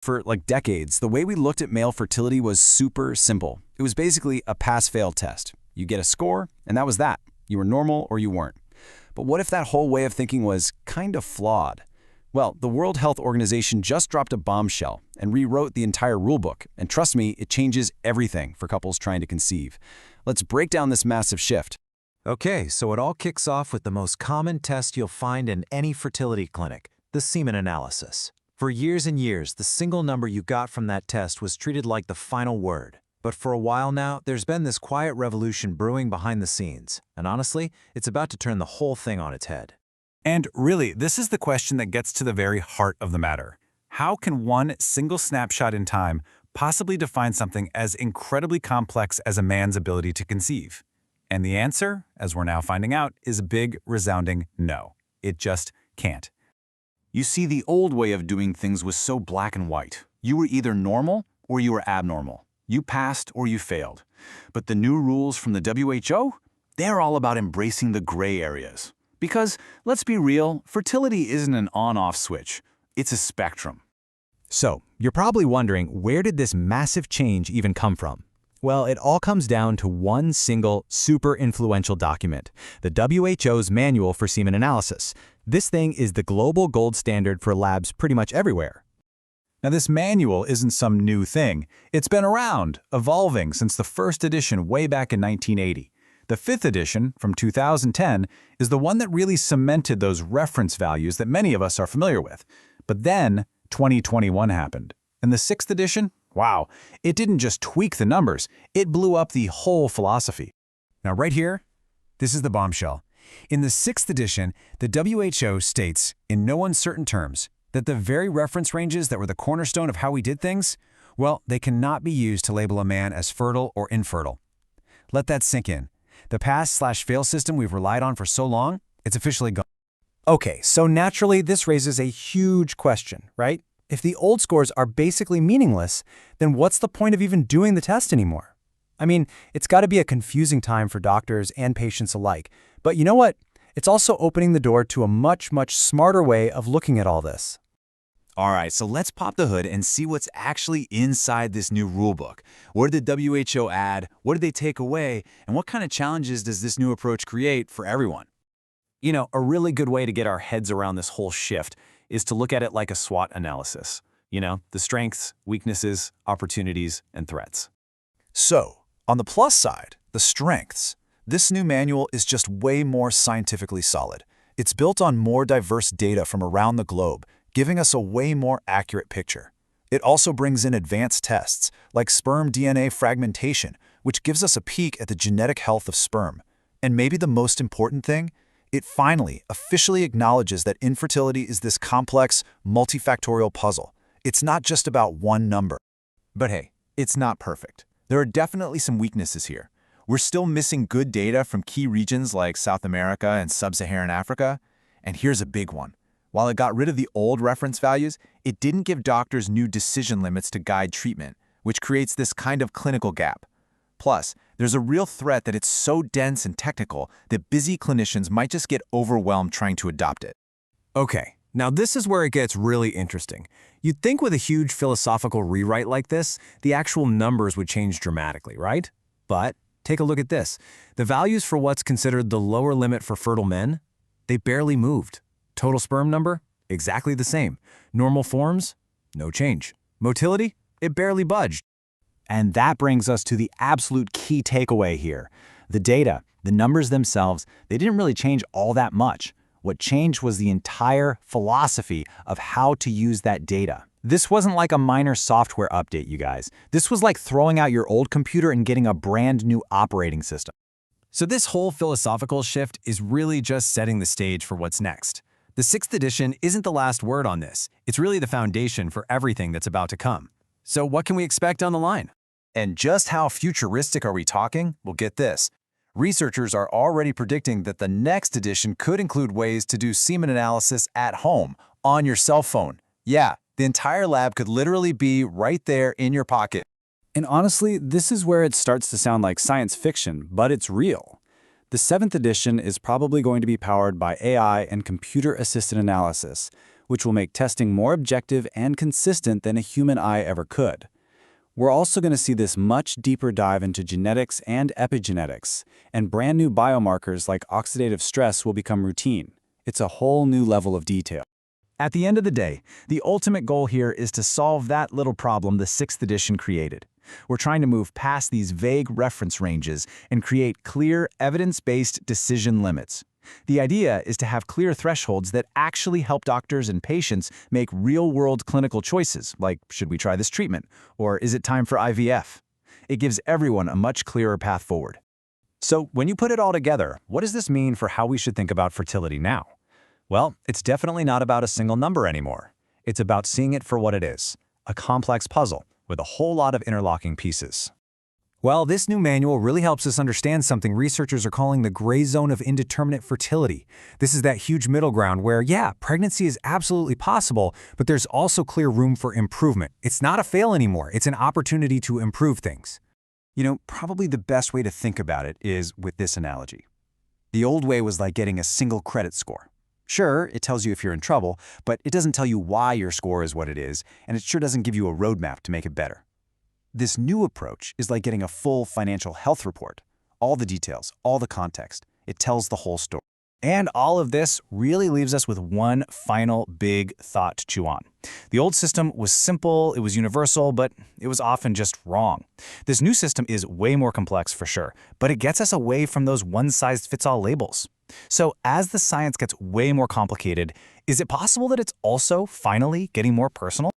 For like decades, the way we looked at male fertility was super simple. It was basically a pass-fail test. You get a score, and that was that. You were normal or you weren't. But what if that whole way of thinking was kind of flawed? Well, the World Health Organization just dropped a bombshell and rewrote the entire rulebook. And trust me, it changes everything for couples trying to conceive. Let's break down this massive shift. Okay, so it all kicks off with the most common test you'll find in any fertility clinic, the semen analysis. For years and years, the single number you got from that test was treated like the final word. But for a while now, there's been this quiet revolution brewing behind the scenes. And honestly, it's about to turn the whole thing on its head. And really, this is the question that gets to the very heart of the matter. How can one single snapshot in time possibly define something as incredibly complex as a man's ability to conceive? And the answer, as we're now finding out, is a big, resounding no. It just can't. You see, the old way of doing things was so black and white. You were either normal or you were abnormal. You passed or you failed. But the new rules from the WHO? They're all about embracing the gray areas. Because, let's be real, fertility isn't an on-off switch. It's a spectrum. So, you're probably wondering, where did this massive change even come from? Well, it all comes down to one single, super influential document, the WHO's Manual for Semen Analysis. This thing is the global gold standard for labs pretty much everywhere. Now, this manual isn't some new thing. It's been around, evolving since the first edition way back in 1980. The fifth edition, from 2010, is the one that really cemented those reference values that many of us are familiar with. But then, 2021 happened. And the sixth edition? Wow, it didn't just tweak the numbers, it blew up the whole philosophy. Now right here, this is the bombshell. In the sixth edition, the WHO states, in no uncertain terms, that the very reference ranges that were the cornerstone of how we did things, well, they cannot be used to label a man as fertile or infertile. Let that sink in. The pass/fail system we've relied on for so long, it's officially gone. Okay, so naturally this raises a huge question, right? If the old scores are basically meaningless, then what's the point of even doing the test anymore? I mean, it's got to be a confusing time for doctors and patients alike. But you know what? It's also opening the door to a much, much smarter way of looking at all this. All right, so let's pop the hood and see what's actually inside this new rulebook. What did the WHO add? What did they take away? And what kind of challenges does this new approach create for everyone? You know, a really good way to get our heads around this whole shift is to look at it like a SWOT analysis. You know, the strengths, weaknesses, opportunities, and threats. So, on the plus side, the strengths. This new manual is just way more scientifically solid. It's built on more diverse data from around the globe, giving us a way more accurate picture. It also brings in advanced tests, like sperm DNA fragmentation, which gives us a peek at the genetic health of sperm. And maybe the most important thing? It finally, officially acknowledges that infertility is this complex, multifactorial puzzle. It's not just about one number. But hey, it's not perfect. There are definitely some weaknesses here. We're still missing good data from key regions like South America and Sub-Saharan Africa. And here's a big one. While it got rid of the old reference values, it didn't give doctors new decision limits to guide treatment, which creates this kind of clinical gap. Plus, there's a real threat that it's so dense and technical that busy clinicians might just get overwhelmed trying to adopt it. Okay, now this is where it gets really interesting. You'd think with a huge philosophical rewrite like this, the actual numbers would change dramatically, right? But take a look at this. The values for what's considered the lower limit for fertile men, they barely moved. Total sperm number, exactly the same. Normal forms, no change. Motility, it barely budged. And that brings us to the absolute key takeaway here. The data, the numbers themselves, they didn't really change all that much. What changed was the entire philosophy of how to use that data. This wasn't like a minor software update, you guys. This was like throwing out your old computer and getting a brand new operating system. So this whole philosophical shift is really just setting the stage for what's next. The sixth edition isn't the last word on this. It's really the foundation for everything that's about to come. So what can we expect down the line? And just how futuristic are we talking? Well, get this. Researchers are already predicting that the next edition could include ways to do semen analysis at home, on your cell phone. Yeah, the entire lab could literally be right there in your pocket. And honestly, this is where it starts to sound like science fiction, but it's real. The 7th edition is probably going to be powered by AI and computer-assisted analysis, which will make testing more objective and consistent than a human eye ever could. We're also going to see this much deeper dive into genetics and epigenetics, and brand new biomarkers like oxidative stress will become routine. It's a whole new level of detail. At the end of the day, the ultimate goal here is to solve that little problem the 6th edition created. We're trying to move past these vague reference ranges and create clear, evidence-based decision limits. The idea is to have clear thresholds that actually help doctors and patients make real-world clinical choices, like should we try this treatment, or is it time for IVF? It gives everyone a much clearer path forward. So when you put it all together, what does this mean for how we should think about fertility now? Well, it's definitely not about a single number anymore. It's about seeing it for what it is, a complex puzzle with a whole lot of interlocking pieces. Well, this new manual really helps us understand something researchers are calling the gray zone of indeterminate fertility. This is that huge middle ground where, yeah, pregnancy is absolutely possible, but there's also clear room for improvement. It's not a fail anymore. It's an opportunity to improve things. You know, probably the best way to think about it is with this analogy. The old way was like getting a single credit score. Sure, it tells you if you're in trouble, but it doesn't tell you why your score is what it is, and it sure doesn't give you a roadmap to make it better. This new approach is like getting a full financial health report. All the details, all the context. It tells the whole story. And all of this really leaves us with one final big thought to chew on. The old system was simple, it was universal, but it was often just wrong. This new system is way more complex for sure, but it gets us away from those one-size-fits-all labels. So as the science gets way more complicated, is it possible that it's also finally getting more personal?